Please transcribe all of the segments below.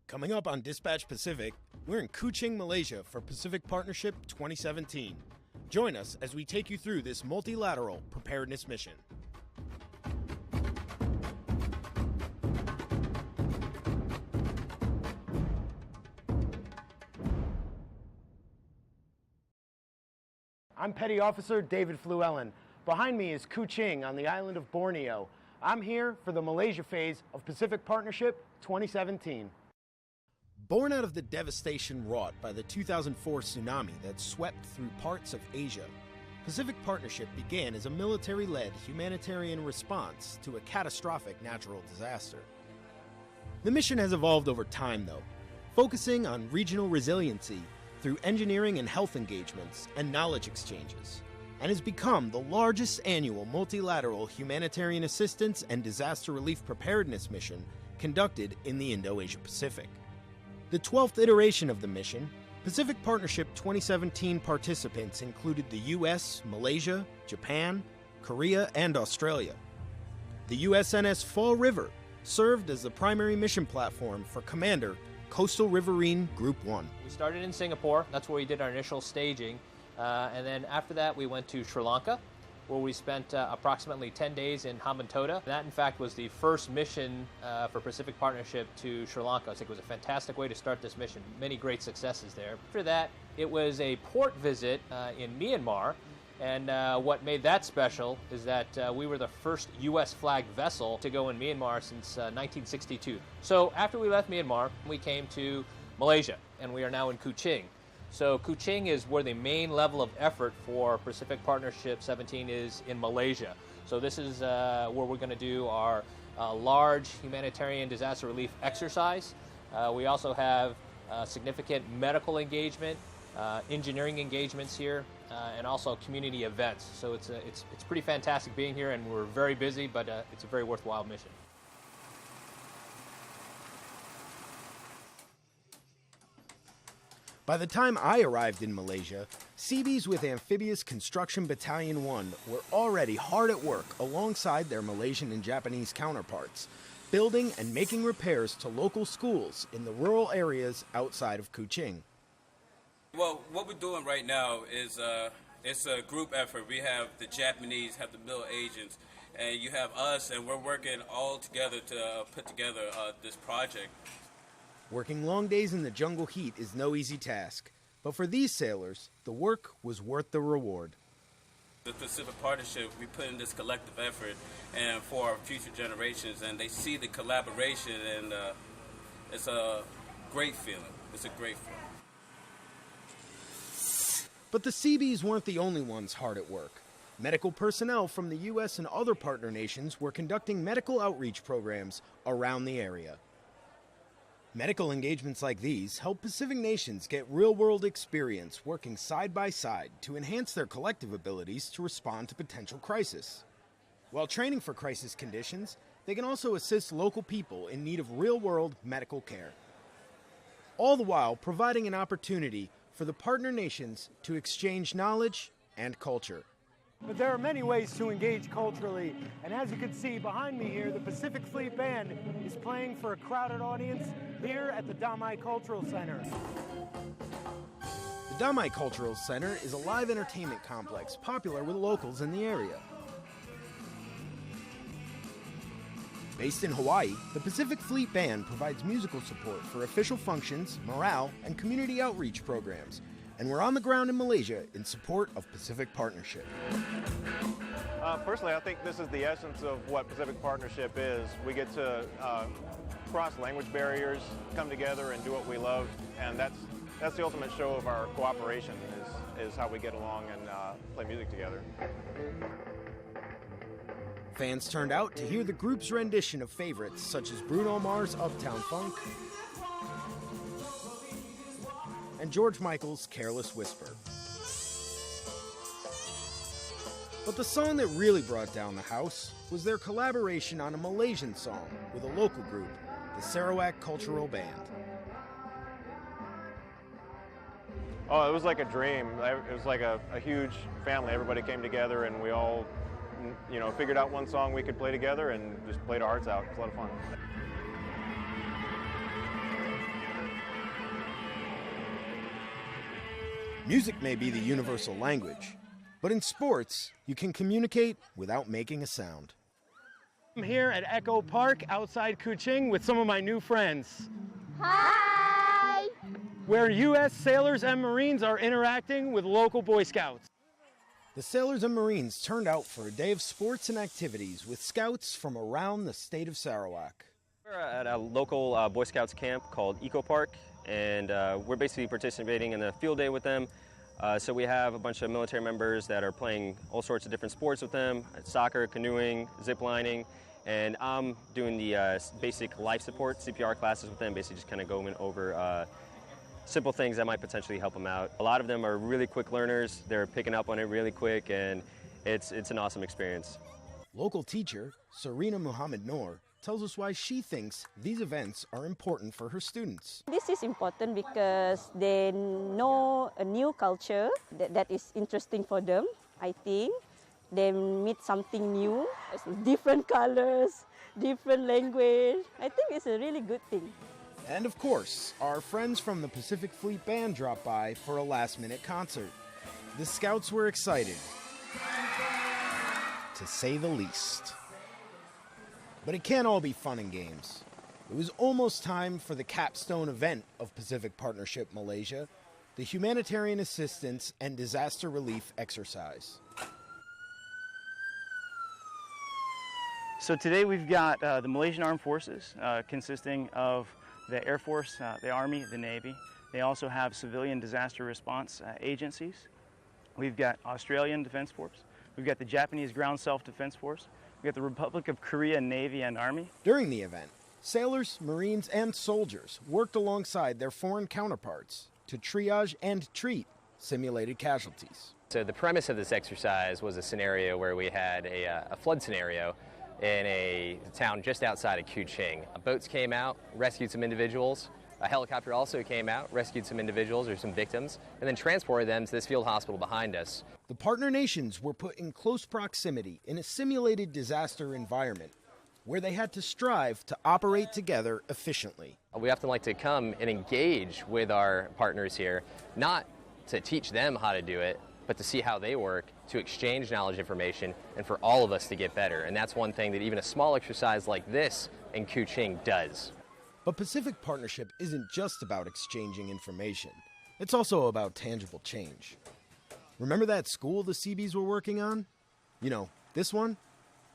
Coming up on Dispatch Pacific, we're in Kuching, Malaysia for Pacific Partnership 2017. Join us as we take you through this multilateral preparedness mission. I'm Petty Officer David Flewellyn. Behind me is Kuching on the island of Borneo. I'm here for the Malaysia phase of Pacific Partnership 2017. Born out of the devastation wrought by the 2004 tsunami that swept through parts of Asia, Pacific Partnership began as a military-led humanitarian response to a catastrophic natural disaster. The mission has evolved over time, though, focusing on regional resiliency through engineering and health engagements and knowledge exchanges, and has become the largest annual multilateral humanitarian assistance and disaster relief preparedness mission conducted in the Indo-Asia Pacific. The 12th iteration of the mission, Pacific Partnership 2017 participants included the US, Malaysia, Japan, Korea, and Australia. The USNS Fall River served as the primary mission platform for Commander Coastal Riverine Group 1. We started in Singapore. That's where we did our initial staging. And then after that, we went to Sri Lanka, where we spent approximately 10 days in Hambantota. That, in fact, was the first mission for Pacific Partnership to Sri Lanka. I think it was a fantastic way to start this mission. Many great successes there. After that, it was a port visit in Myanmar. And what made that special is that we were the first U.S. flagged vessel to go in Myanmar since 1962. So after we left Myanmar, we came to Malaysia, and we are now in Kuching. So Kuching is where the main level of effort for Pacific Partnership 17 is in Malaysia. So this is where we're going to do our large humanitarian disaster relief exercise. We also have significant medical engagement, engineering engagements here, and also community events. So it's pretty fantastic being here, and we're very busy, but it's a very worthwhile mission. By the time I arrived in Malaysia, Seabees with Amphibious Construction Battalion 1 were already hard at work alongside their Malaysian and Japanese counterparts, building and making repairs to local schools in the rural areas outside of Kuching. Well, what we're doing right now is it's a group effort. We have the Japanese, have the middle agents, and you have us, and we're working all together to put together this project. Working long days in the jungle heat is no easy task, but for these sailors, the work was worth the reward. The Pacific Partnership, we put in this collective effort and for our future generations, and they see the collaboration, and it's a great feeling. It's a great feeling. But the Seabees weren't the only ones hard at work. Medical personnel from the U.S. and other partner nations were conducting medical outreach programs around the area. Medical engagements like these help Pacific nations get real-world experience working side by side to enhance their collective abilities to respond to potential crisis. While training for crisis conditions, they can also assist local people in need of real-world medical care. All the while providing an opportunity for the partner nations to exchange knowledge and culture. But there are many ways to engage culturally, and as you can see behind me here, the Pacific Fleet Band is playing for a crowded audience here at the Damai Cultural Center. The Damai Cultural Center is a live entertainment complex popular with locals in the area. Based in Hawaii, the Pacific Fleet Band provides musical support for official functions, morale, and community outreach programs, and we're on the ground in Malaysia in support of Pacific Partnership. Personally, I think this is the essence of what Pacific Partnership is. We get to cross language barriers, come together and do what we love, and that's the ultimate show of our cooperation, is how we get along and play music together. Fans turned out to hear the group's rendition of favorites such as Bruno Mars' Uptown Funk and George Michael's Careless Whisper. But the song that really brought down the house was their collaboration on a Malaysian song with a local group, the Sarawak Cultural Band. Oh, it was like a dream. It was like a huge family. Everybody came together and we all, figured out one song we could play together and just played our hearts out. It was a lot of fun. Music may be the universal language, but in sports, you can communicate without making a sound. I'm here at Echo Park outside Kuching with some of my new friends. Hi! Where U.S. sailors and Marines are interacting with local Boy Scouts. The sailors and Marines turned out for a day of sports and activities with scouts from around the state of Sarawak. We're at a local Boy Scouts camp called Eco Park, and we're basically participating in a field day with them. So we have a bunch of military members that are playing all sorts of different sports with them, soccer, canoeing, zip lining, and I'm doing the basic life support CPR classes with them, basically just kind of going over simple things that might potentially help them out. A lot of them are really quick learners. They're picking up on it really quick, and it's an awesome experience. Local teacher, Serena Muhammad Noor, tells us why she thinks these events are important for her students. This is important because they know a new culture that is interesting for them, I think. They meet something new, different colors, different language. I think it's a really good thing. And of course, our friends from the Pacific Fleet Band dropped by for a last-minute concert. The Scouts were excited, to say the least. But it can't all be fun and games. It was almost time for the capstone event of Pacific Partnership Malaysia, the Humanitarian Assistance and Disaster Relief Exercise. So today we've got the Malaysian Armed Forces consisting of the Air Force, the Army, the Navy. They also have civilian disaster response agencies. We've got Australian Defense Force. We've got the Japanese Ground Self-Defense Force. We've got the Republic of Korea Navy and Army. During the event, sailors, Marines, and soldiers worked alongside their foreign counterparts to triage and treat simulated casualties. So the premise of this exercise was a scenario where we had a flood scenario in a town just outside of Kuching. Boats came out, rescued some individuals. A helicopter also came out, rescued some individuals or some victims, and then transported them to this field hospital behind us. The partner nations were put in close proximity in a simulated disaster environment where they had to strive to operate together efficiently. We often like to come and engage with our partners here, not to teach them how to do it, but to see how they work, to exchange knowledge information, and for all of us to get better. And that's one thing that even a small exercise like this in Kuching does. But Pacific Partnership isn't just about exchanging information. It's also about tangible change. Remember that school the Seabees were working on? You know, this one?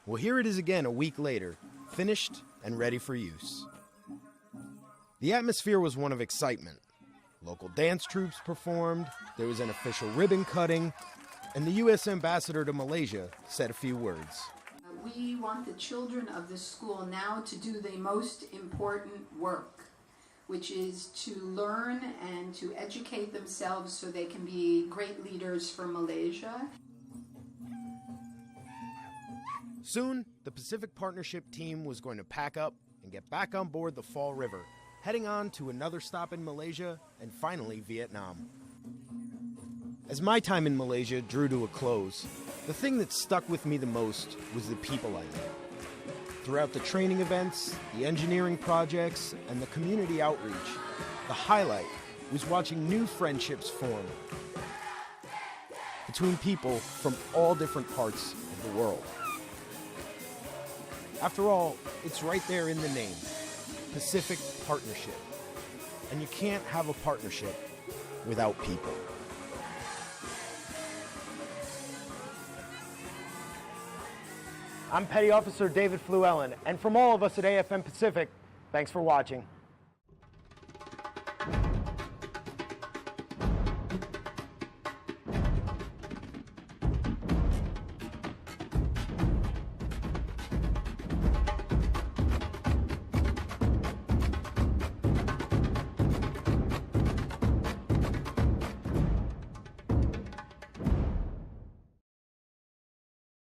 Well, here it is again a week later, finished and ready for use. The atmosphere was one of excitement. Local dance troupes performed, there was an official ribbon cutting, and the U.S. ambassador to Malaysia said a few words. We want the children of this school now to do the most important work, which is to learn and to educate themselves so they can be great leaders for Malaysia. Soon, the Pacific Partnership team was going to pack up and get back on board the Fall River, heading on to another stop in Malaysia and finally Vietnam. As my time in Malaysia drew to a close, the thing that stuck with me the most was the people I met. Throughout the training events, the engineering projects, and the community outreach, the highlight was watching new friendships form between people from all different parts of the world. After all, it's right there in the name, Pacific Partnership. And you can't have a partnership without people. I'm Petty Officer David Flewellyn, and from all of us at AFM Pacific, thanks for watching.